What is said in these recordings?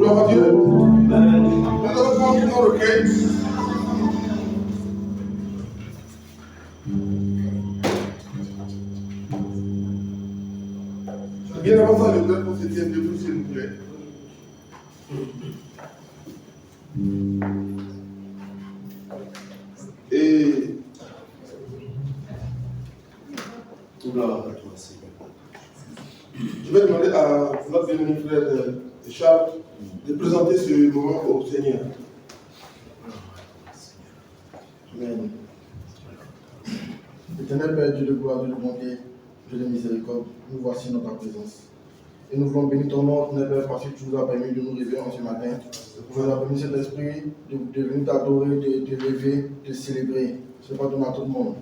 Gloire à Dieu. Nous allons prendre nos requêtes. Bien avant ça, je voudrais qu'on se tienne debout, s'il vous plaît. Et gloire à toi, Seigneur. Je vais demander à notre bien-aimé frère Charles de présenter ce moment au Seigneur. Amen. Éternel Père, Dieu de gloire, Dieu de bonté, Dieu de miséricorde, nous voici dans ta présence. Et nous voulons bénir ton nom, éternel Père, parce que tu nous as permis de nous réveiller en ce matin. Tu nous as permis cet esprit de venir t'adorer, de te lever, de célébrer. Ce n'est pas donné à tout le monde.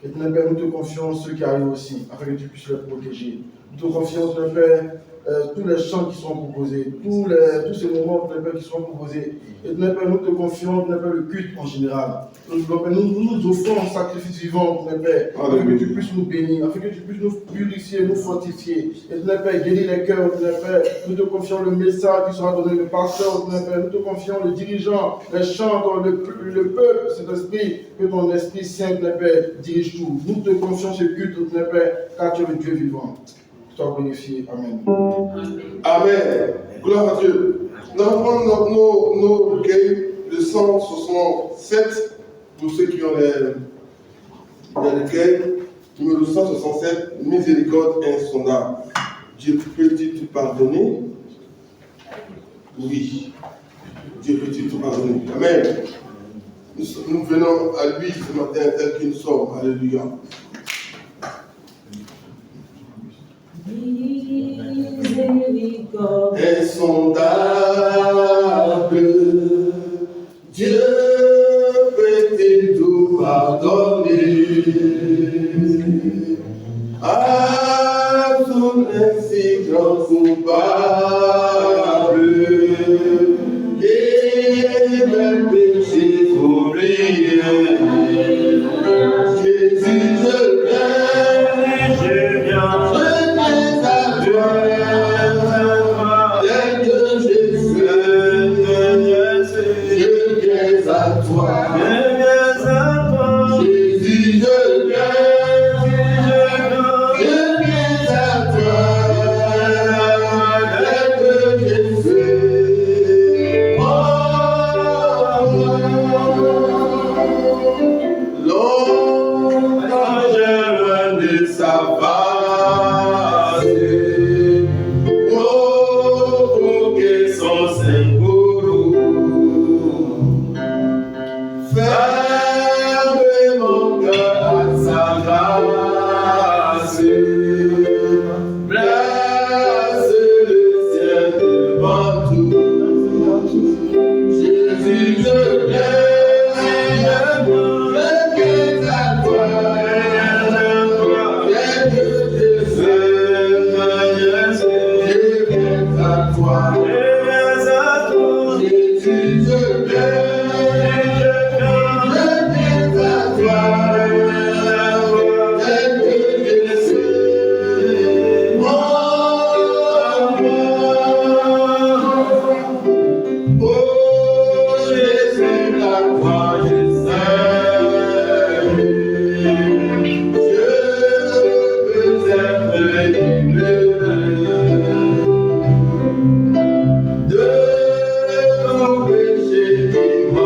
Éternel Père, nous te confions ceux qui arrivent aussi, afin que tu puisses les protéger. Nous te confions, éternel Père, tous les chants qui seront proposés, tous ces moments, éternel Père, qui seront proposés. Éternel Père, nous te confions, éternel Père, le culte en général. Nous offrons un sacrifice vivant, éternel Père, afin que tu puisses nous bénir, afin que tu puisses nous purifier, nous fortifier. Éternel Père, guéris les cœurs, éternel Père. Nous te confions le message qui sera donné, le pasteur, éternel Père. Nous te confions le dirigeant, les chanteurs, le peuple, cet esprit, que ton Esprit Saint, éternel Père, dirige tout. Nous te confions ce culte, éternel Père, car tu es le Dieu vivant. Sois glorifié. Amen. Amen. Gloire à Dieu. Nous allons prendre nos recueils de 167 pour ceux qui ont les recueils. Numéro 167, miséricorde insondable. Dieu peut-il tout pardonner? Oui. Dieu peut-il tout pardonner? Amen. Nous venons à lui ce matin tel que nous sommes. Alléluia. Miséricorde insondable, Dieu peut-il tout pardonner à tout insignifiant coupable et mes péchés oubliés. Jésus, je viens. De nos péchés.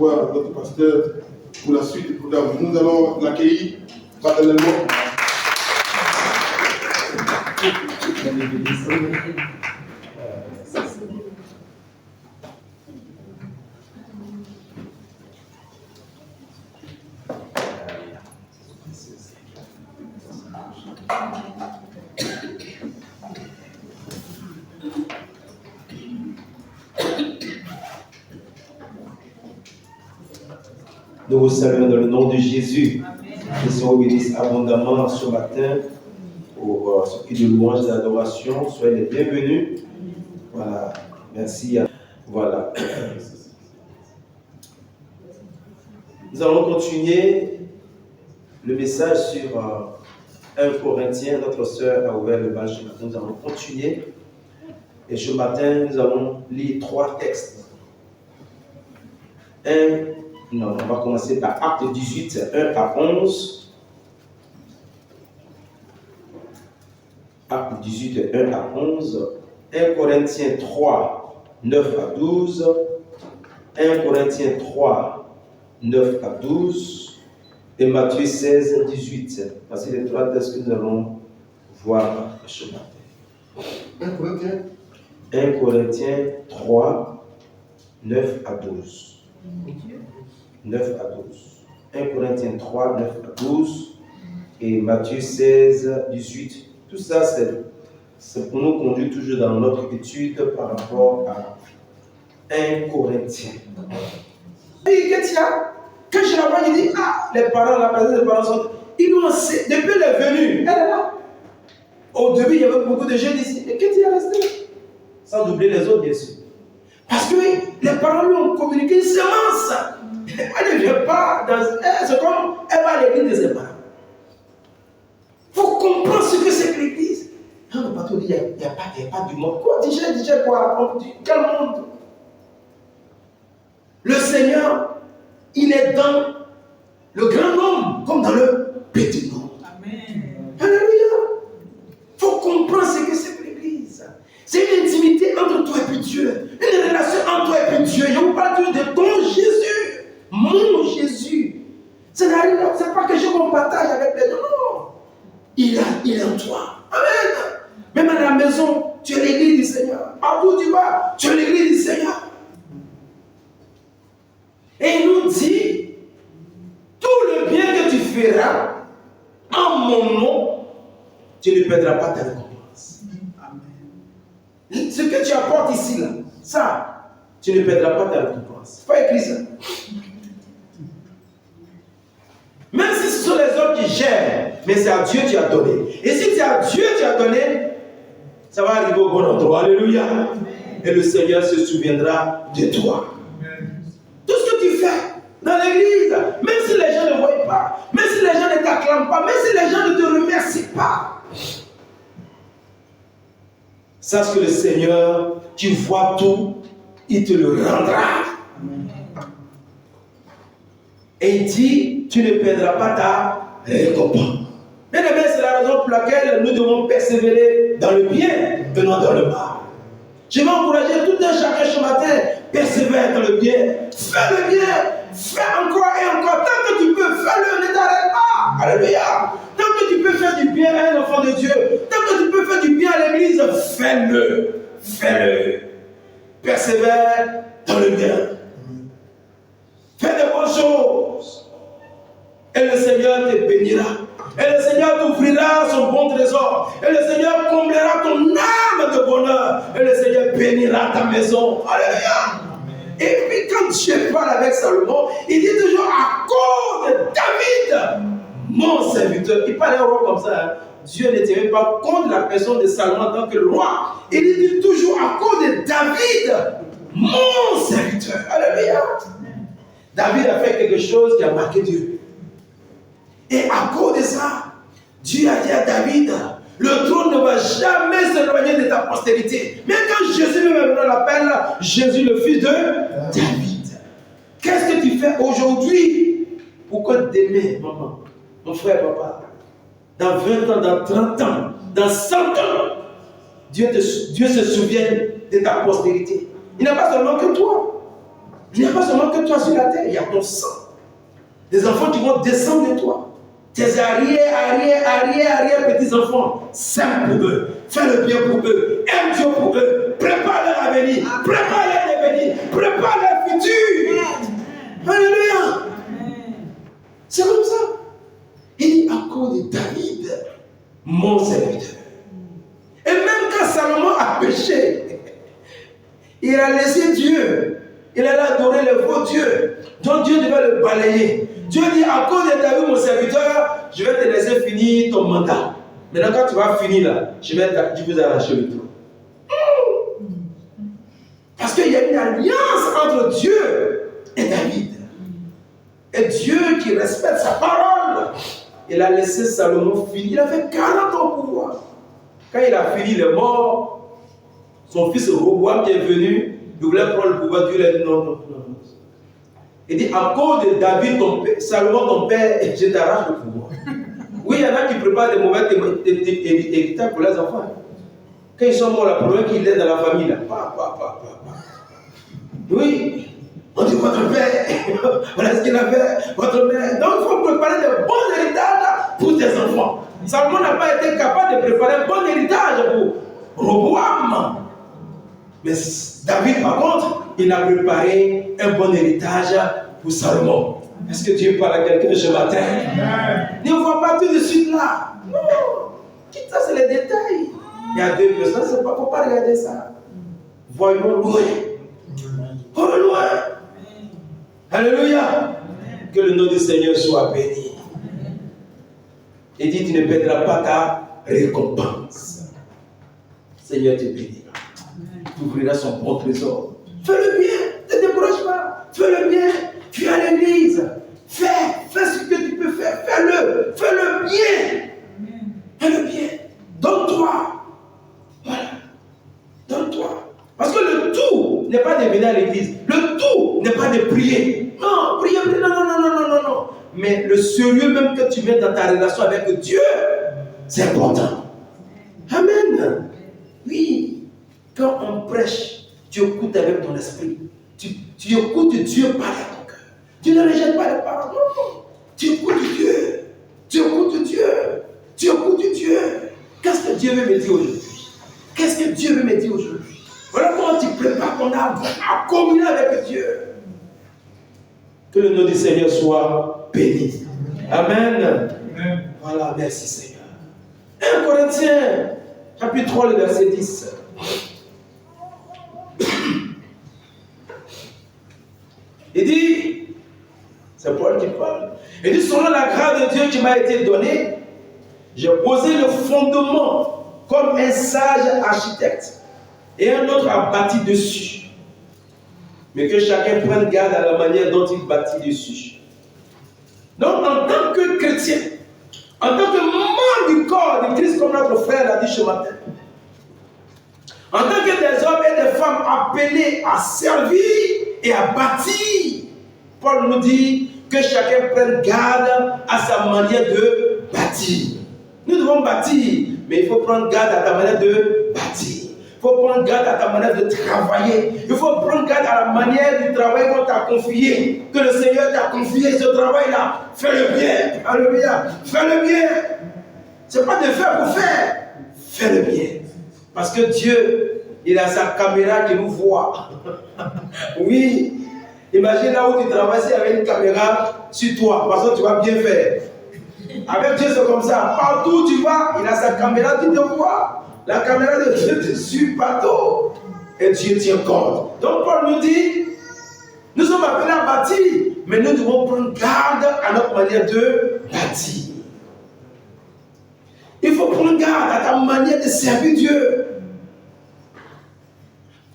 recevoir notre pasteur pour la suite du programme. Nous allons l'accueillir paternellement. Nous vous saluons dans le nom de Jésus. Que le Seigneur bénisse abondamment ce matin pour ce qui est de louange et d'adoration. Soyez les bienvenus. Voilà. Merci. Voilà. Nous allons continuer le message sur 1 Corinthiens. Notre sœur a ouvert le bal ce matin. Nous allons continuer. Et ce matin, nous allons lire 3 textes. Non, on va commencer par Acte 18, 1 à 11. Acte 18, 1 à 11. 1 Corinthiens 3, 9 à 12. 1 Corinthiens 3, 9 à 12. Et Matthieu 16, 18. Voici les 3 textes que nous allons voir ce matin. 1 Corinthiens 3, 9 à 12. 9 à 12. 1 Corinthiens 3, 9 à 12 et Matthieu 16, 18. Tout ça, c'est pour nous conduire toujours dans notre étude par rapport à 1 Corinthiens. Et qu'est-ce qu'il y a? Quand je la vois, il dit, les parents, la présence des parents sont... Ils nous ont... Depuis elle est venue, elle est là. Au début, il y avait beaucoup de jeunes ici. Et qu'est-ce qu'il y a resté? Sans doubler les autres, bien sûr. Parce que les parents lui ont communiqué une semence. Elle ne vient pas dans... C'est comme elle va à l'église de ses parents. Il faut comprendre ce que c'est que l'église. On ne va pas tout dire, il n'y a pas du monde. Quoi? Déjà quoi? Quel monde? Le Seigneur, il est dans le grand nombre comme dans le petit nombre. Amen. Alléluia. Il faut comprendre ce que c'est que l'église. C'est une intimité entre toi et puis Dieu. Une relation entre toi et puis Dieu. Je vous parle de ton Jésus. Mon Jésus. C'est pas que je me partage avec les gens. Non. Il est en toi. Amen. Même à la maison, tu es l'église du Seigneur. Partout où tu vas, tu es l'église du Seigneur. Et il nous dit, tout le bien que tu feras en mon nom, tu ne perdras pas ta récompense. Amen. Ce que tu apportes ici, là, ça, tu ne perdras pas ta récompense. Pas écrit ça. Même si ce sont les hommes qui gèrent, mais c'est à Dieu que tu as donné. Et si c'est à Dieu que tu as donné, ça va arriver au bon endroit. Alléluia. Amen. Et le Seigneur se souviendra de toi. Amen. Tout ce que tu fais dans l'église, même si les gens ne voient pas, même si les gens ne t'acclament pas, même si les gens ne te remercient pas, sache que le Seigneur, qui voit tout, il te le rendra. Amen. Et il dit, tu ne perdras pas ta récompense. Bien aimé, c'est la raison pour laquelle nous devons persévérer dans le bien et non dans le mal. Je vais encourager tout un chacun ce matin, persévère dans le bien, fais le bien, fais encore et encore. Tant que tu peux, fais-le, ne t'arrête pas. Alléluia. Tant que tu peux faire du bien à un enfant de Dieu, tant que tu peux faire du bien à l'église, fais-le, fais-le. Persévère dans le bien. Fais de bonnes choses. Et le Seigneur te bénira. Et le Seigneur t'ouvrira son bon trésor. Et le Seigneur comblera ton âme de bonheur. Et le Seigneur bénira ta maison. Alléluia. Et puis quand Dieu parle avec Salomon, il dit toujours à cause de David, mon serviteur. Il parlait au roi comme ça. Hein. Dieu n'était même pas contre la personne de Salomon en tant que roi. Il dit toujours à cause de David, mon serviteur. Alléluia. David a fait quelque chose qui a marqué Dieu. Et à cause de ça, Dieu a dit à David, le trône ne va jamais s'éloigner de ta postérité. Mais quand Jésus lui-même l'appelle, Jésus le fils de David. Qu'est-ce que tu fais aujourd'hui pour que demain, maman, mon frère, papa, dans 20 ans, dans 30 ans, dans 100 ans, Dieu se souvienne de ta postérité. Il n'est pas seulement que toi. Il n'y a pas seulement que toi sur la terre, il y a ton sang. Des enfants qui vont descendre de toi. Tes arrière petits-enfants. Sème pour eux. Fais le bien pour eux. Aime Dieu pour eux. Prépare leur avenir. Prépare leur devenir. Prépare leur futur. Alléluia. C'est comme ça. Il dit à cause de David, mon serviteur. Et même quand Salomon a péché, il a laissé Dieu. Il a adoré le faux Dieu. Donc Dieu devait le balayer. Dieu dit, à cause de David, mon serviteur, je vais te laisser finir ton mandat. Maintenant, quand tu vas finir là, je vais arracher le trou. Parce qu'il y a une alliance entre Dieu et David. Et Dieu qui respecte sa parole, il a laissé Salomon finir. Il a fait 40 ans au pouvoir. Quand il a fini, il est mort. Son fils Roboam qui est venu, il voulait prendre le pouvoir. Dieu lui a dit non. Il dit, à cause de David, Salomon, ton père, je t'arrache le pouvoir. Oui, il y en a qui préparent des mauvais héritages pour les enfants. Quand ils sont morts, la première qui est dans la famille, là. Oui. On dit, votre père, voilà ce qu'il a fait, votre mère. Donc, il faut préparer de bons héritages pour tes enfants. Salomon n'a pas été capable de préparer un bon héritage pour Roboam. Mais David, par contre, il a préparé un bon héritage pour Salomon. Est-ce que Dieu parle à quelqu'un ce matin? Ne vois pas tout de suite là. Non. Quitte ça, c'est les détails. Il y a deux personnes, il ne faut pas regarder ça. Voyons loin. Voyons loin. Alléluia. Que le nom du Seigneur soit béni. Et dit, tu ne perdras pas ta récompense. Seigneur te bénira. Tu ouvriras son bon trésor. Fais le bien, ne te décourage pas. Fais le bien, tu es à l'église. Fais ce que tu peux faire. Fais le bien. Fais le bien. Donne-toi. Voilà. Donne-toi. Parce que le tout n'est pas de venir à l'église. Le tout n'est pas de prier. Non, prier, non. Mais le sérieux même que tu mets dans ta relation avec Dieu, c'est important. Amen. Oui. Quand on prêche, tu écoutes avec ton esprit. Tu écoutes Dieu parler à ton cœur. Tu ne rejettes pas les paroles. Non. Tu écoutes Dieu. Tu écoutes Dieu. Tu écoutes Dieu. Qu'est-ce que Dieu veut me dire aujourd'hui? Qu'est-ce que Dieu veut me dire aujourd'hui? Voilà comment tu prépares ton âme à communier avec Dieu. Que le nom du Seigneur soit béni. Amen. Voilà, merci Seigneur. 1 Corinthiens, chapitre 3, le verset 10. Il dit, c'est Paul qui parle, il dit, selon la grâce de Dieu qui m'a été donnée, j'ai posé le fondement comme un sage architecte et un autre a bâti dessus. Mais que chacun prenne garde à la manière dont il bâtit dessus. Donc, en tant que chrétien, en tant que membre du corps de Christ, comme notre frère l'a dit ce matin, en tant que des hommes et des femmes appelés à servir et à bâtir, Paul nous dit que chacun prenne garde à sa manière de bâtir. Nous devons bâtir, mais il faut prendre garde à ta manière de bâtir. Il faut prendre garde à ta manière de travailler. Il faut prendre garde à la manière du travail qu'on t'a confié. Que le Seigneur t'a confié ce travail-là. Fais-le bien. Alléluia. Fais-le bien. Ce n'est pas de faire pour faire. Fais-le bien. Parce que Dieu, il a sa caméra qui nous voit. Oui. Imagine là où tu travailles, s'il y avait une caméra sur toi. Parce que tu vas bien faire. Avec Dieu, c'est comme ça. Partout où tu vas, il a sa caméra qui te voit. La caméra de Dieu te suit partout. Et Dieu tient compte. Donc Paul nous dit, nous sommes appelés à bâtir, mais nous devons prendre garde à notre manière de bâtir. Il faut prendre garde à ta manière de servir Dieu.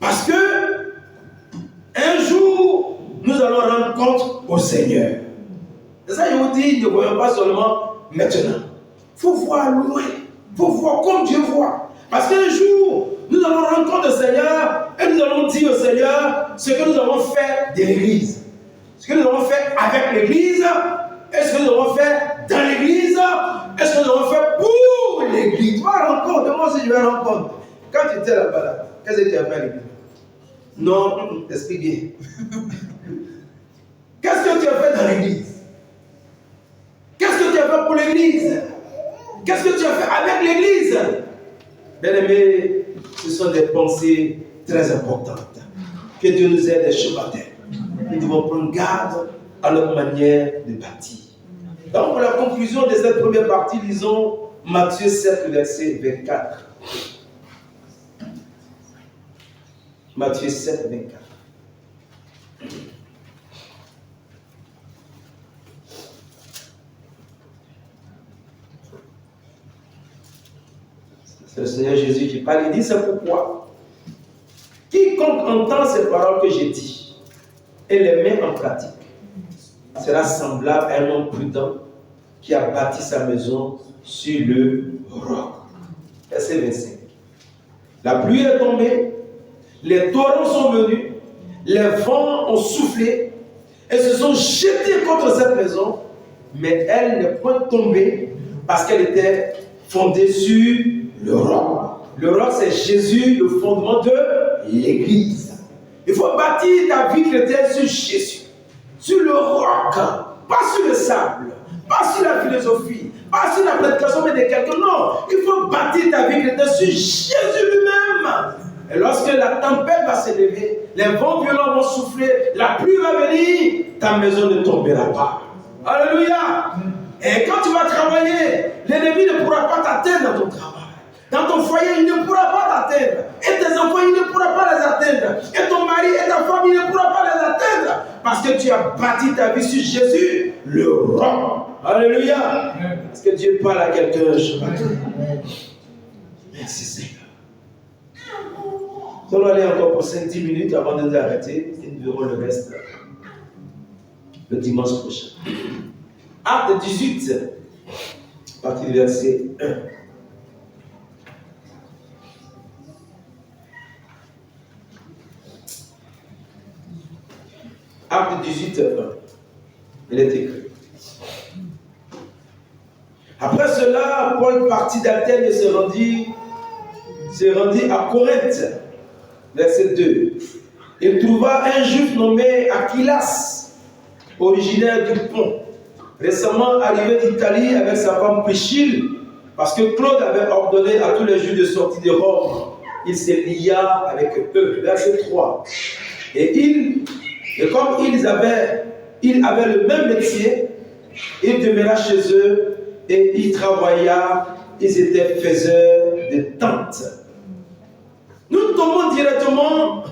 Parce que un jour, nous allons rendre compte au Seigneur. C'est ça, je vous dis, ne voyons pas seulement maintenant. Il faut voir loin. Il faut voir comme Dieu voit. Parce qu'un jour, nous allons rendre compte au Seigneur et nous allons dire au Seigneur ce que nous avons fait de l'Église. Ce que nous avons fait avec l'Église. Est-ce que nous avons fait dans l'Église? Est-ce que nous avons fait pour l'Église? Tu vas rendre compte. Moi aussi, je vais rendre compte. Quand tu étais là-bas, qu'est-ce que tu as fait à l'Église? Non, explique bien. Qu'est-ce que tu as fait dans l'église? Qu'est-ce que tu as fait pour l'église? Qu'est-ce que tu as fait avec l'église? Bien-aimés, ce sont des pensées très importantes. Que Dieu nous aide ce matin. Nous devons prendre garde à notre manière de bâtir. Donc, pour la conclusion de cette première partie, lisons Matthieu 7, verset 24. Matthieu 7, 24. C'est le Seigneur Jésus qui parle. Il dit, c'est pourquoi quiconque entend ces paroles que j'ai dit et les met en pratique sera semblable à un homme prudent qui a bâti sa maison sur le roc. Verset 25. La pluie est tombée, les torrents sont venus, les vents ont soufflé et se sont jetés contre cette maison, mais elle n'est point tombée parce qu'elle était fondée sur le roc. Le roc, c'est Jésus, le fondement de l'Église. Il faut bâtir ta vie chrétienne sur Jésus, sur le roc, pas sur le sable, pas sur la philosophie, pas sur la prédication de quelqu'un. Non, il faut bâtir ta vie chrétienne sur Jésus lui-même. Et lorsque la tempête va s'élever, les vents violents vont souffler, la pluie va venir, ta maison ne tombera pas. Alléluia. Et quand tu vas travailler, l'ennemi ne pourra pas t'atteindre dans ton travail. Dans ton foyer, il ne pourra pas t'atteindre. Et tes enfants, il ne pourra pas les atteindre. Et ton mari et ta femme, il ne pourra pas les atteindre. Parce que tu as bâti ta vie sur Jésus, le roc. Alléluia. Est-ce que Dieu parle à quelqu'un ce matin? Merci Seigneur. Nous allons aller encore pour 5-10 minutes avant de nous arrêter. Et nous verrons le reste le dimanche prochain. Acte 18, à partir du verset 1. Acte 18, 1. Il est écrit. Après cela, Paul partit d'Athènes et se rendit à Corinthe. Verset 2. Il trouva un juif nommé Aquilas, originaire du Pont, récemment arrivé d'Italie avec sa femme Priscille, parce que Claude avait ordonné à tous les Juifs de sortir de Rome. Il se lia avec eux. Verset 3. Et comme ils avaient le même métier, il demeura chez eux et il travailla. Ils étaient faiseurs de tentes. Nous tombons directement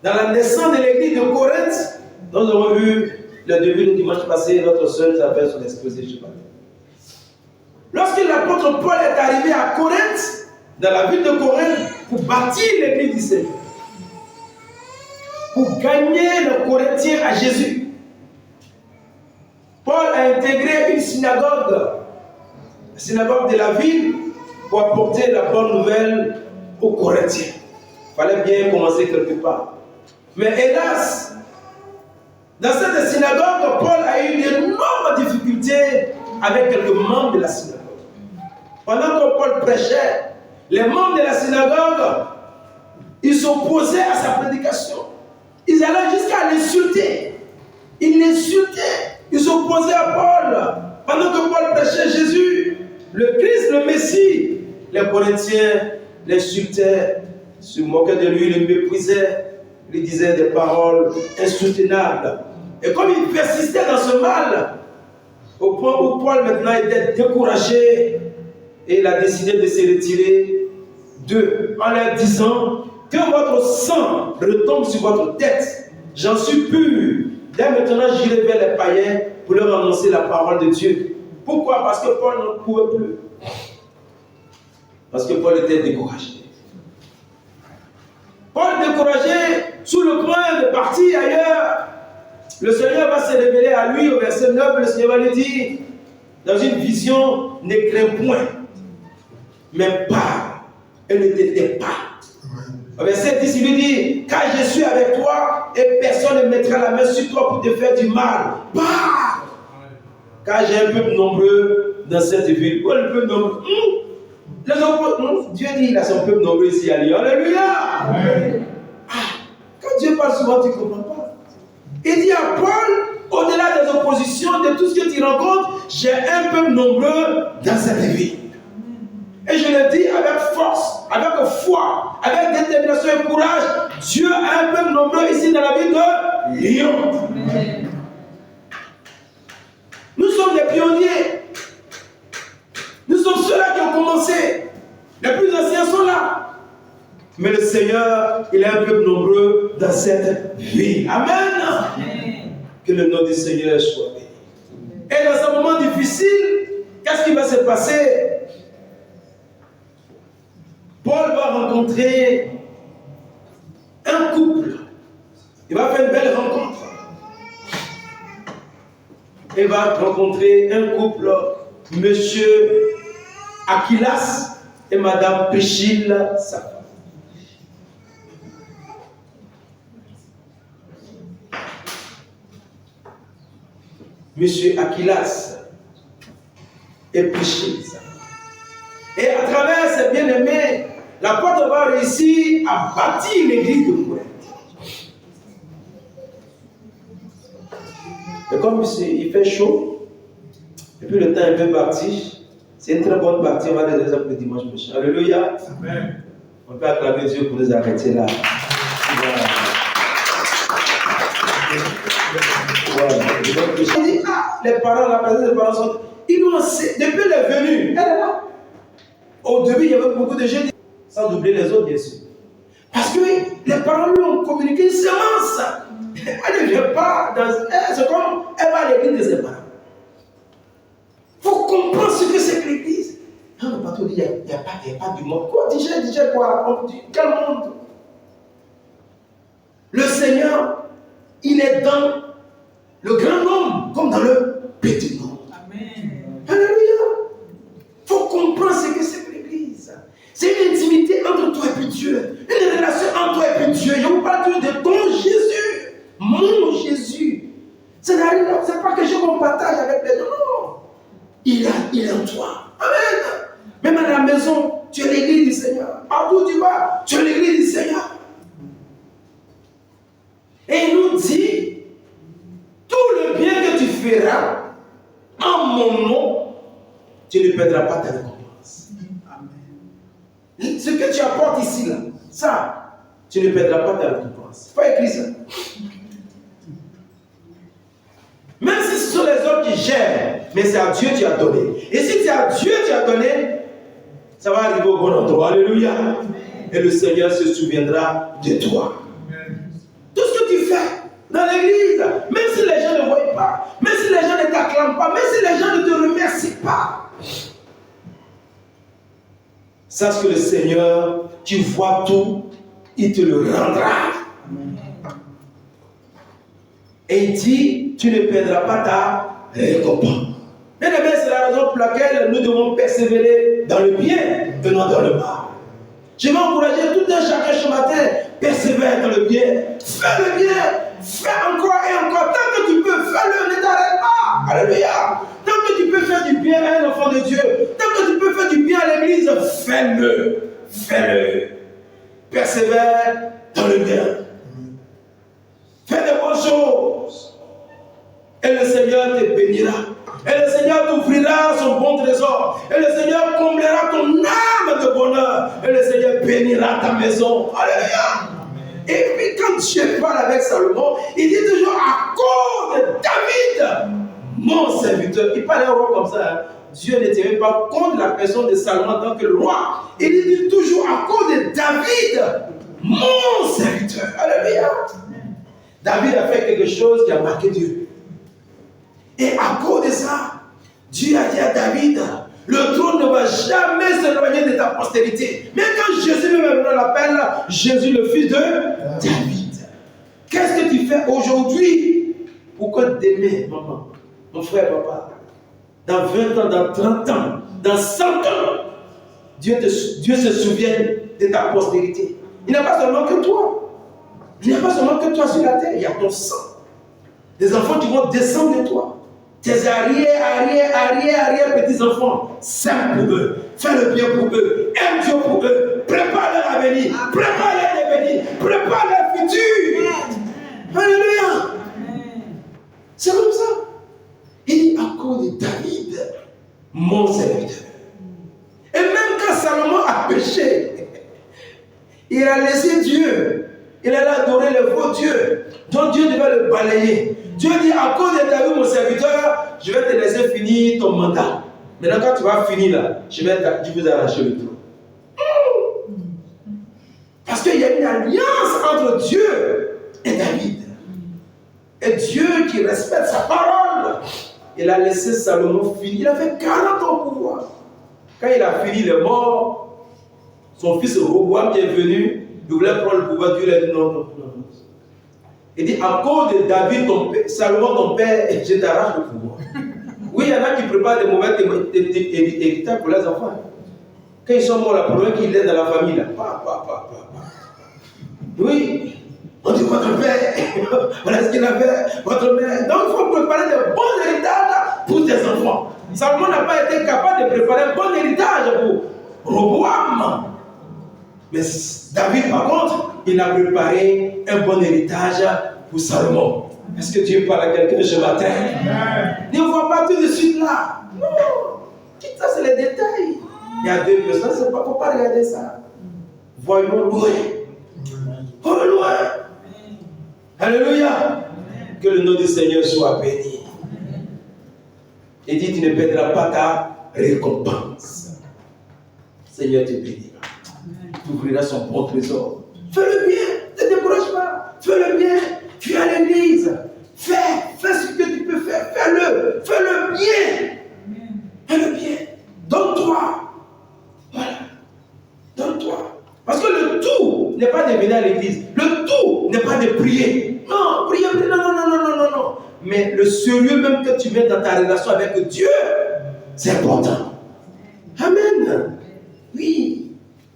dans la naissance de l'église de Corinthe. Nous avons vu le début du dimanche passé, notre sœur nous a fait son exposé. Lorsque l'apôtre Paul est arrivé à Corinthe, dans la ville de Corinthe, pour bâtir l'église du Seigneur, pour gagner les Corinthiens à Jésus, Paul a intégré une synagogue, la synagogue de la ville, pour apporter la bonne nouvelle aux Corinthiens. Il fallait bien commencer quelque part. Mais hélas, dans cette synagogue, Paul a eu d'énormes difficultés avec quelques membres de la synagogue. Pendant que Paul prêchait, les membres de la synagogue, ils s'opposaient à sa prédication. Ils allaient jusqu'à l'insulter. Ils l'insultaient. Ils s'opposaient à Paul. Pendant que Paul prêchait Jésus, le Christ, le Messie, les Corinthiens l'insultaient, se moquaient de lui, le méprisaient, lui disaient des paroles insoutenables. Et comme il persistait dans ce mal, au point où Paul maintenant était découragé, et il a décidé de se retirer d'eux en leur disant que votre sang retombe sur votre tête. J'en suis pur. Dès maintenant, j'irai vers les païens pour leur annoncer la parole de Dieu. Pourquoi? Parce que Paul ne pouvait plus. Parce que Paul était découragé. Paul découragé, sous le point de partir ailleurs, le Seigneur va se révéler à lui au verset 9. Le Seigneur va lui dire, dans une vision, ne crains point, mais pars et ne te tais pas. Au verset 10, il lui dit, car je suis avec toi et personne ne mettra la main sur toi pour te faire du mal. Pars! Car j'ai un peuple nombreux dans cette ville. Où est le peuple nombreux? Dieu dit qu'il a son peuple nombreux ici à Lyon. Alléluia! Ah, quand Dieu parle souvent, tu ne comprends pas. Il dit à Paul, au-delà des oppositions, de tout ce que tu rencontres, j'ai un peuple nombreux dans cette vie. Et je le dis avec force, avec foi, avec détermination et courage. Dieu a un peuple nombreux ici dans la ville de Lyon. Nous sommes des pionniers. Nous sommes ceux-là qui ont commencé. Les plus anciens sont là. Mais le Seigneur, il a un peuple nombreux dans cette vie. Amen. Que le nom du Seigneur soit béni. Et dans un moment difficile, qu'est-ce qui va se passer? Paul va rencontrer un couple. Il va faire une belle rencontre. Il va rencontrer un couple, Monsieur Aquilas et Madame Priscille, sa femme. Monsieur Aquilas et Priscille, sa femme. Et à travers ces bien-aimés, l'apôtre va réussir à bâtir l'église de Corinthe. Et comme il fait chaud, et puis le temps est un peu parti, c'est une très bonne partie, on va les exemple le dimanche prochain. Alléluia. Amen. On peut acclamer Dieu pour nous arrêter là. Voilà. On dit, les parents, la présence des parents sont. Ils nous ont. Depuis les venus, elle est là. Au début, il y avait beaucoup de gens, sans oublier les autres, bien sûr. Parce que les parents lui ont communiqué une semence. Elle ne vient pas dans. C'est comme elle va à l'église de ses parents. Il faut comprendre ce que c'est que l'église. Non, le patron dit il n'y a pas du monde. Quoi, DJ quoi? Quel monde? Le Seigneur, il est dans le grand nombre comme dans le petit nombre. Amen. Alléluia. Il faut comprendre ce que c'est que l'église. C'est une intimité entre toi et puis Dieu. Une relation entre toi et puis Dieu. Je vous parle de ton Jésus. Mon Jésus. C'est pas quelque chose qu'on partage avec les gens. Non. Il est en toi. Amen. Même à la maison, tu es l'église du Seigneur. Partout où tu vas, tu es l'église du Seigneur. Et il nous dit, tout le bien que tu feras en mon nom, tu ne perdras pas ta récompense. Amen. Ce que tu apportes ici, là, ça, tu ne perdras pas ta récompense. Il faut écrire ça. Même si ce sont les autres qui gèrent, mais c'est à Dieu que tu as donné. Et si c'est à Dieu que tu as donné, ça va arriver au bon endroit. Alléluia. Amen. Et le Seigneur se souviendra de toi. Amen. Tout ce que tu fais dans l'église, même si les gens ne voient pas, même si les gens ne t'acclament pas, même si les gens ne te remercient pas, sache que le Seigneur, tu vois tout, il te le rendra. Amen. Et il dit, tu ne perdras pas ta récompense. Bien aimé, c'est la raison pour laquelle nous devons persévérer dans le bien et non dans le mal. Je vais encourager tout un chacun ce matin, persévère dans le bien, fais le bien, fais encore et encore. Tant que tu peux, fais-le, ne t'arrête pas. Alléluia. Tant que tu peux faire du bien à un enfant de Dieu, tant que tu peux faire du bien à l'église, fais-le, fais-le. Persévère dans le bien. Fais de bonnes choses. Et le Seigneur te bénira. Et le Seigneur t'ouvrira son bon trésor. Et le Seigneur comblera ton âme de bonheur. Et le Seigneur bénira ta maison. Alléluia. Et puis quand Dieu parle avec Salomon, il dit toujours à cause de David, mon serviteur. Il parlait au roi comme ça. Hein. Dieu ne tirait pas contre la personne de Salomon en tant que roi. Il dit toujours à cause de David, mon serviteur. Alléluia. David a fait quelque chose qui a marqué Dieu. Et à cause de ça, Dieu a dit à David, le trône ne va jamais s'éloigner de ta postérité. Mais quand Jésus même l'appelle, Jésus le fils de David. Qu'est-ce que tu fais aujourd'hui pour que demain, maman, mon frère, papa, dans 20 ans, dans 30 ans, dans 100 ans, Dieu se souvienne de ta postérité. Il n'y a pas seulement que toi. Il n'y a pas seulement que toi sur la terre, il y a ton sang. Des enfants qui vont descendre de toi. Tes arrière petits-enfants, sème pour eux, fais le bien pour eux, aime Dieu pour eux, prépare leur avenir, prépare leur devenir, prépare leur futur. Alléluia. Il a laissé Dieu. Il allait adorer le faux Dieu. Donc Dieu devait le balayer. Dieu dit, à cause de David, mon serviteur, je vais te laisser finir ton mandat. Maintenant, quand tu vas finir là, je vais vous arracher le trône. Parce qu'il y a une alliance entre Dieu et David. Et Dieu qui respecte sa parole, il a laissé Salomon finir. Il a fait 40 ans au pouvoir. Quand il a fini, il est mort. Son fils Roboam qui est venu, il voulait prendre le pouvoir. Dieu lui a dit non, non, non. Il dit, à cause de David, Salomon, ton père, je t'arrache le pouvoir. Oui, il y en a qui préparent des mauvais héritages pour les enfants. Quand ils sont morts, la première qu'ils laissent dans la famille, là. Oui, on dit votre père, voilà ce qu'il a fait, votre mère. Donc il faut préparer de bons héritages pour tes enfants. Salomon n'a pas été capable de préparer un bon héritage pour Roboam. Mais David, par contre, il a préparé un bon héritage pour Salomon. Est-ce que Dieu parle à quelqu'un ce matin? Ne vois pas tout de suite là. Non, ça c'est les détails. Il y a deux personnes, il ne faut pas regarder ça. Voyons loin. Voyons loin. Alléluia. Que le nom du Seigneur soit béni. Il dit, tu ne perdras pas ta récompense. Seigneur te bénira. Tu ouvriras son bon trésor. Fais le bien, ne te décourage pas. Fais le bien. Tu es à l'église. Fais ce que tu peux faire. Fais-le. Fais le bien. Fais le bien. Donne-toi. Voilà. Donne-toi. Parce que le tout n'est pas de venir à l'église. Le tout n'est pas de prier. Non, prier, non. Mais le sérieux même que tu mets dans ta relation avec Dieu, c'est important. Amen. Oui.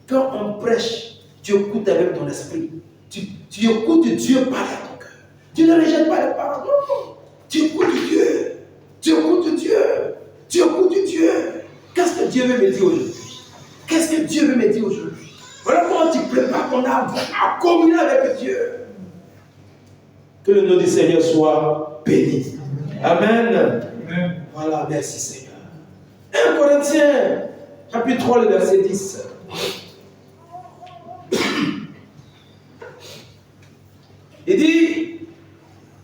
Quand on prêche, tu écoutes avec ton esprit. Tu écoutes Dieu parler à ton cœur. Tu ne rejettes pas les paroles. Non. Tu écoutes Dieu. Tu écoutes Dieu. Tu écoutes Dieu. Qu'est-ce que Dieu veut me dire aujourd'hui? Qu'est-ce que Dieu veut me dire aujourd'hui? Voilà comment tu prépares ton âme à communier avec Dieu. Que le nom du Seigneur soit béni. Amen. Voilà, merci Seigneur. 1 Corinthiens, chapitre 3, le verset 10. Il dit,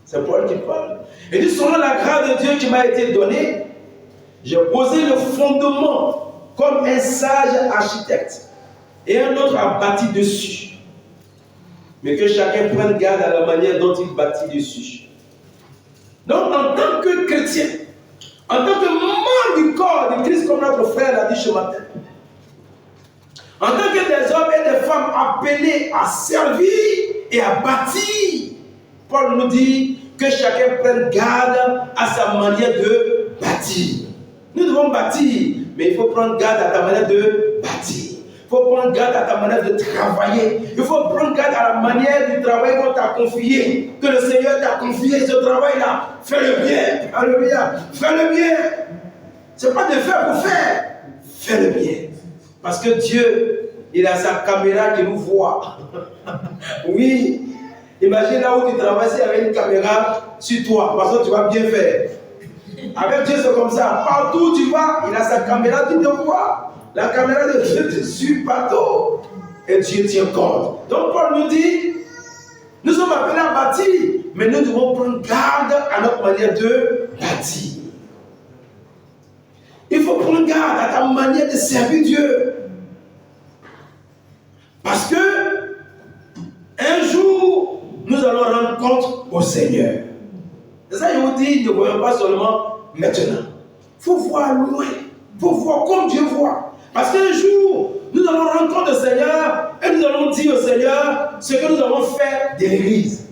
c'est Paul qui parle, il dit, selon la grâce de Dieu qui m'a été donnée, j'ai posé le fondement comme un sage architecte et un autre a bâti dessus. Mais que chacun prenne garde à la manière dont il bâtit dessus. Donc, en tant que chrétien, en tant que membre du corps de Christ, comme notre frère l'a dit ce matin, en tant que des hommes et des femmes appelés à servir et à bâtir, Paul nous dit que chacun prenne garde à sa manière de bâtir. Nous devons bâtir, mais il faut prendre garde à ta manière de bâtir. Il faut prendre garde à ta manière de travailler. Il faut prendre garde à la manière du travail qu'on t'a confié. Que le Seigneur t'a confié ce travail-là. Fais-le bien. Alléluia. Fais-le bien. Ce n'est pas de faire pour faire. Fais-le bien. Parce que Dieu, il a sa caméra qui nous voit. Oui. Imagine là où tu travailles, s'il y avait une caméra sur toi. Parce que tu vas bien faire. Avec Dieu, c'est comme ça. Partout où tu vas, il a sa caméra qui te voit. La caméra de Dieu te suit partout. Et Dieu tient compte. Donc Paul nous dit, nous sommes appelés à bâtir, mais nous devons prendre garde à notre manière de bâtir. Il faut prendre garde à ta manière de servir Dieu. Parce que un jour, nous allons rendre compte au Seigneur. C'est ça, je vous dis, ne voyons pas seulement maintenant. Il faut voir loin. Il faut voir comme Dieu voit. Parce qu'un jour, nous allons rendre compte au Seigneur et nous allons dire au Seigneur ce que nous avons fait de l'Église.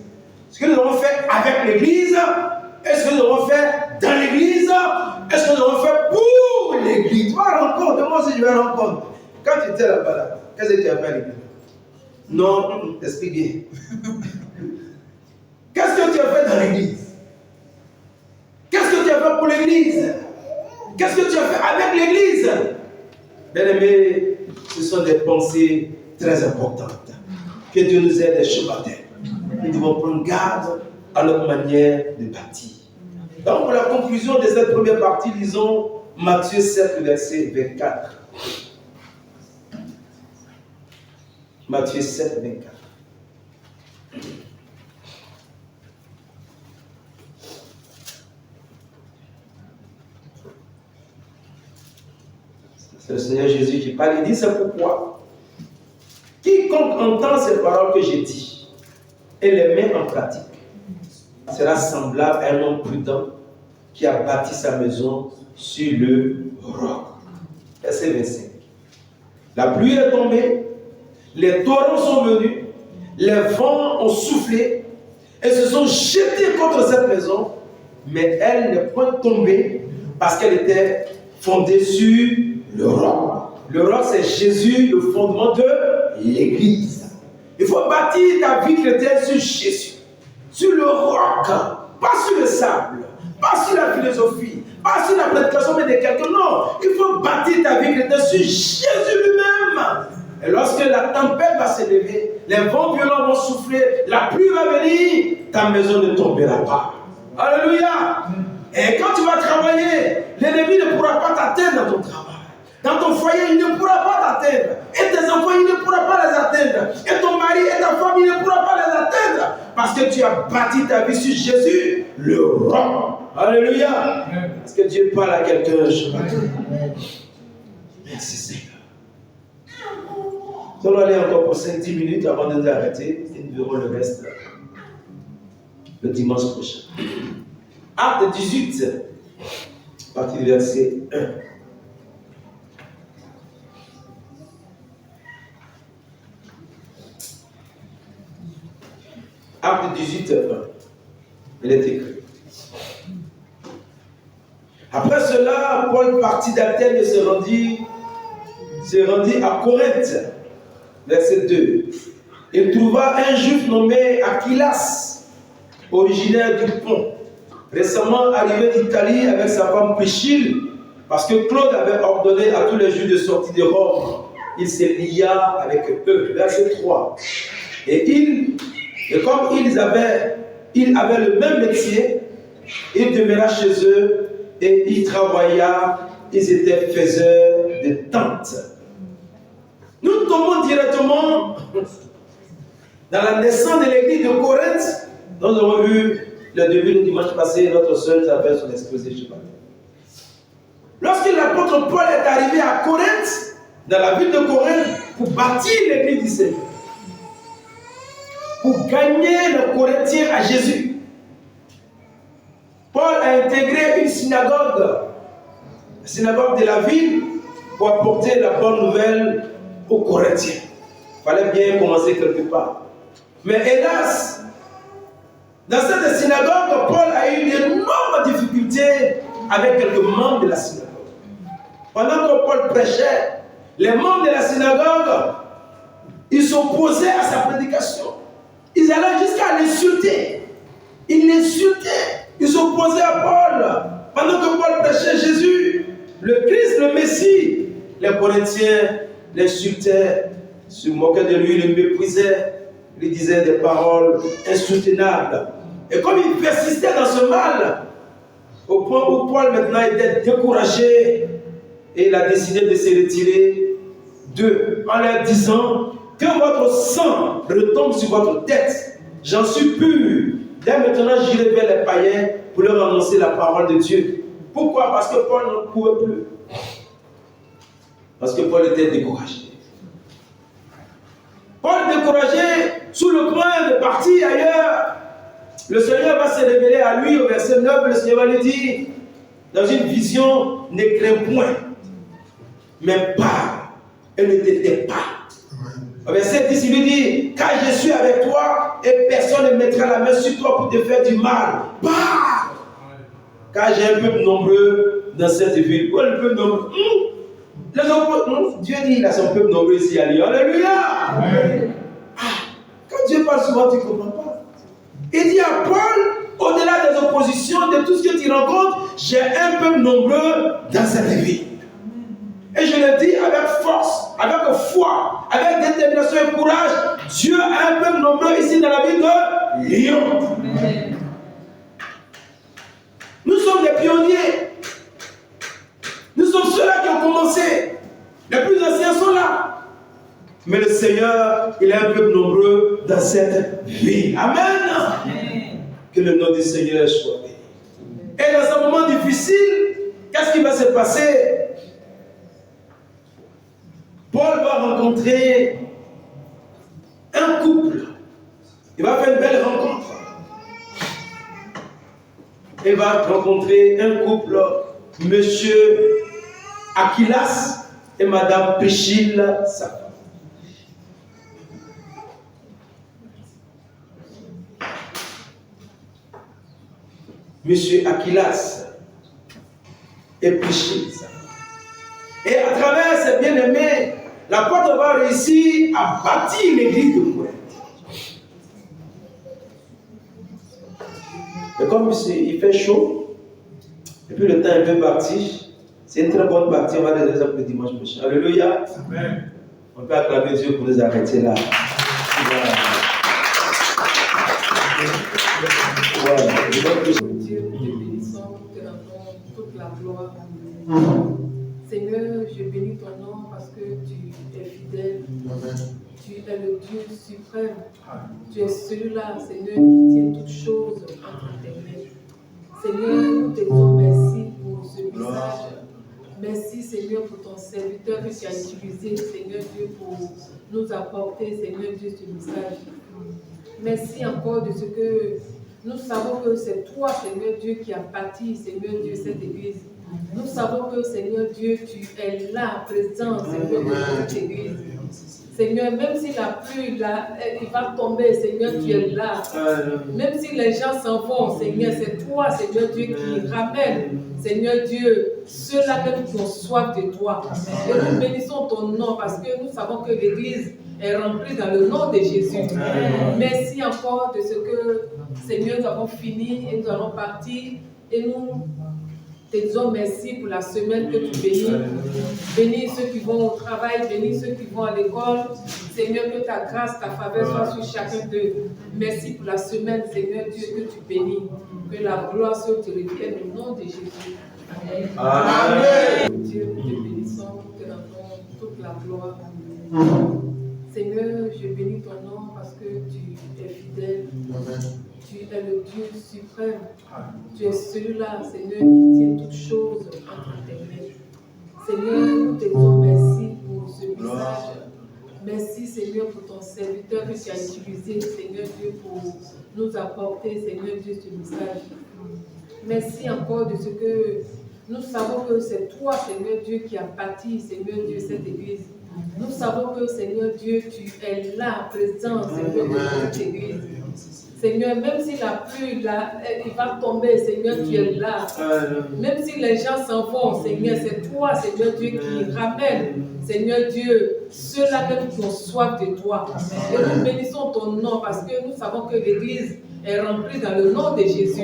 Ce que nous avons fait avec l'Église. Est-ce que nous avons fait dans l'Église? Est-ce que nous avons fait pour l'Église? Tu vas rendre compte. Moi aussi, je vais rendre compte. Quand tu étais là-bas, là, qu'est-ce que tu as fait à l'Église? Non, explique bien. Qu'est-ce que tu as fait dans l'Église? Qu'est-ce que tu as fait pour l'Église? Qu'est-ce que tu as fait avec l'Église? Bien-aimés, ce sont des pensées très importantes. Que Dieu nous aide ce matin. Nous devons prendre garde à notre manière de bâtir. Donc, pour la conclusion de cette première partie, lisons Matthieu 7, verset 24. Matthieu 7, 24. C'est le Seigneur Jésus qui parle. Il dit, c'est pourquoi quiconque entend ces paroles que j'ai dit et les met en pratique sera semblable à un homme prudent qui a bâti sa maison sur le roc. Verset 25. La pluie est tombée, les torrents sont venus, les vents ont soufflé et se sont jetés contre cette maison, mais elle n'est point tombée parce qu'elle était fondée sur le roc. Le roc, c'est Jésus, le fondement de l'Église. Il faut bâtir ta vie chrétienne sur Jésus, sur le roc, pas sur le sable, pas sur la philosophie, pas sur la prédication mais de quelqu'un. Non, il faut bâtir ta vie chrétienne sur Jésus lui-même. Et lorsque la tempête va se lever, les vents violents vont souffler, la pluie va venir, ta maison ne tombera pas. Alléluia. Et quand tu vas travailler, l'ennemi ne pourra pas t'atteindre dans ton travail. Dans ton foyer, il ne pourra pas t'atteindre. Et tes enfants, il ne pourra pas les atteindre. Et ton mari et ta femme, il ne pourra pas les atteindre. Parce que tu as bâti ta vie sur Jésus, le roc. Alléluia. Est-ce que Dieu parle à quelqu'un ce matin? Merci Seigneur. Nous allons aller encore pour 5-10 minutes avant de nous arrêter. Et nous verrons le reste le dimanche prochain. Acte 18, à partir du verset 1. Acte 18, 1. Il est écrit. Après cela, Paul partit d'Athènes et se rendit à Corinthe. Verset 2. Il trouva un juif nommé Aquilas, originaire du Pont, récemment arrivé d'Italie avec sa femme Priscille, parce que Claude avait ordonné à tous les Juifs de sortir de Rome. Il se lia avec eux. Verset 3. Et comme ils avaient le même métier, il demeura chez eux et il travailla. Ils étaient faiseurs de tentes. Nous tombons directement dans la naissance de l'église de Corinthe. Nous avons vu le début du dimanche passé, notre sœur a fait son exposé. Lorsque l'apôtre Paul est arrivé à Corinthe, dans la ville de Corinthe, pour bâtir l'église du Seigneur, pour gagner les Corinthiens à Jésus, Paul a intégré une synagogue, la synagogue de la ville, pour apporter la bonne nouvelle aux Corinthiens. Il fallait bien commencer quelque part. Mais hélas, dans cette synagogue, Paul a eu d'énormes difficultés avec quelques membres de la synagogue. Pendant que Paul prêchait, les membres de la synagogue, ils s'opposaient à sa prédication. Ils allaient jusqu'à l'insulter. Ils l'insultaient. Ils s'opposaient à Paul. Pendant que Paul prêchait Jésus, le Christ, le Messie, les Corinthiens l'insultaient, se moquaient de lui, le méprisaient, lui disaient des paroles insoutenables. Et comme il persistait dans ce mal, au point où Paul maintenant était découragé, et il a décidé de se retirer d'eux en leur disant que votre sang retombe sur votre tête. J'en suis pur. Dès maintenant, j'irai vers les païens pour leur annoncer la parole de Dieu. Pourquoi? Parce que Paul ne pouvait plus. Parce que Paul était découragé. Paul découragé, sous le point de partir ailleurs, le Seigneur va se révéler à lui au verset 9. Le Seigneur va lui dire, dans une vision, ne crains point, mais pars et ne t'étais pas. Au verset 10, il lui dit, car je suis avec toi et personne ne mettra la main sur toi pour te faire du mal. Pars! Car j'ai un peuple nombreux dans cette ville. Quoi, le peuple nombreux? Dieu dit, il a son peuple nombreux ici à Lyon. Alléluia! Quand Dieu parle souvent, tu ne comprends pas. Il dit à Paul, au-delà des oppositions, de tout ce que tu rencontres, j'ai un peuple nombreux dans cette ville. Et je le dis avec force, avec foi, avec détermination et courage, Dieu a un peuple nombreux ici dans la ville de Lyon. Nous sommes des pionniers. Nous sommes ceux-là qui ont commencé. Les plus anciens sont là. Mais le Seigneur, il est un peu nombreux dans cette vie. Amen. Que le nom du Seigneur soit béni. Et dans un moment difficile, qu'est-ce qui va se passer? Paul va rencontrer un couple. Il va faire une belle rencontre. Il va rencontrer un couple, Monsieur Aquilas et Madame Priscille, sa femme. Monsieur Aquilas et Priscille, sa femme. Et à travers ces bien-aimés, l'apôtre va réussir à bâtir l'église de Corinth. Et comme il fait chaud, et puis le temps est un peu parti, c'est une très bonne partie, on va les exemple le dimanche prochain. Alléluia. Amen. On peut acclamer Dieu pour nous arrêter là. Voilà. Dieu, nous te bénissons, nous te rendons toute la gloire. Seigneur, je bénis ton nom parce que tu es fidèle. Amen. Tu es le Dieu suprême. Tu es celui-là, Seigneur, qui tient toutes choses entre tes mains. Seigneur, nous te disons merci pour ce message. Merci, Seigneur, pour ton serviteur que tu as utilisé, Seigneur Dieu, pour nous apporter, Seigneur Dieu, ce message. Merci encore de ce que nous savons que c'est toi, Seigneur Dieu, qui as bâti, Seigneur Dieu, cette église. Nous savons que, Seigneur Dieu, tu es là, présent, Seigneur, dans cette église. Seigneur, même si la pluie, il va tomber, Seigneur, tu es là. Même si les gens s'en vont, Seigneur, c'est toi, Seigneur Dieu, qui ramène, Seigneur Dieu, ceux-là même qui ont soif de toi. Et nous bénissons ton nom parce que nous savons que l'église est remplie dans le nom de Jésus. Merci encore de ce que, Seigneur, nous avons fini et nous allons partir et nous te disons merci pour la semaine que tu bénis. Bénis ceux qui vont au travail, bénis ceux qui vont à l'école. Seigneur, que ta grâce, ta faveur soit sur chacun d'eux. Merci pour la semaine, Seigneur Dieu, que tu bénis. Que la gloire se te revienne au nom de Jésus. Amen. Amen. Dieu, nous te bénissons, nous te rendons toute la gloire. Seigneur, je bénis ton nom parce que tu es fidèle. Amen. Tu es le Dieu suprême. Tu es celui-là, Seigneur, qui tient toutes choses entre tes mains. Seigneur, nous te disons merci pour ce message. Merci, Seigneur, pour ton serviteur que tu as utilisé, Seigneur Dieu, pour nous apporter, Seigneur Dieu, ce message. Merci encore de ce que nous savons que c'est toi, Seigneur Dieu, qui as bâti, Seigneur Dieu, cette église. Nous savons que, Seigneur Dieu, tu es là, présent, Seigneur, dans cette église. Seigneur, même si la pluie, il va tomber, Seigneur, tu es là. Même si les gens s'en vont, Seigneur, c'est toi, Seigneur Dieu, qui ramène, Seigneur Dieu, ceux-là même qui ont soif de toi. Et nous bénissons ton nom parce que nous savons que l'église est remplie dans le nom de Jésus.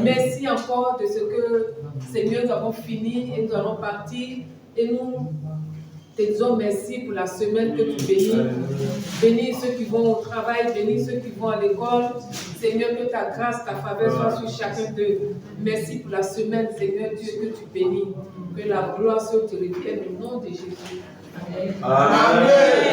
Merci encore de ce que, Seigneur, nous avons fini et nous allons partir et nous te disons merci pour la semaine que tu bénis. Bénis ceux qui vont au travail, bénis ceux qui vont à l'école. Seigneur, que ta grâce, ta faveur soit sur chacun d'eux. Merci pour la semaine, Seigneur Dieu, que tu bénis. Que la gloire se te revienne au nom de Jésus. Amen. Amen.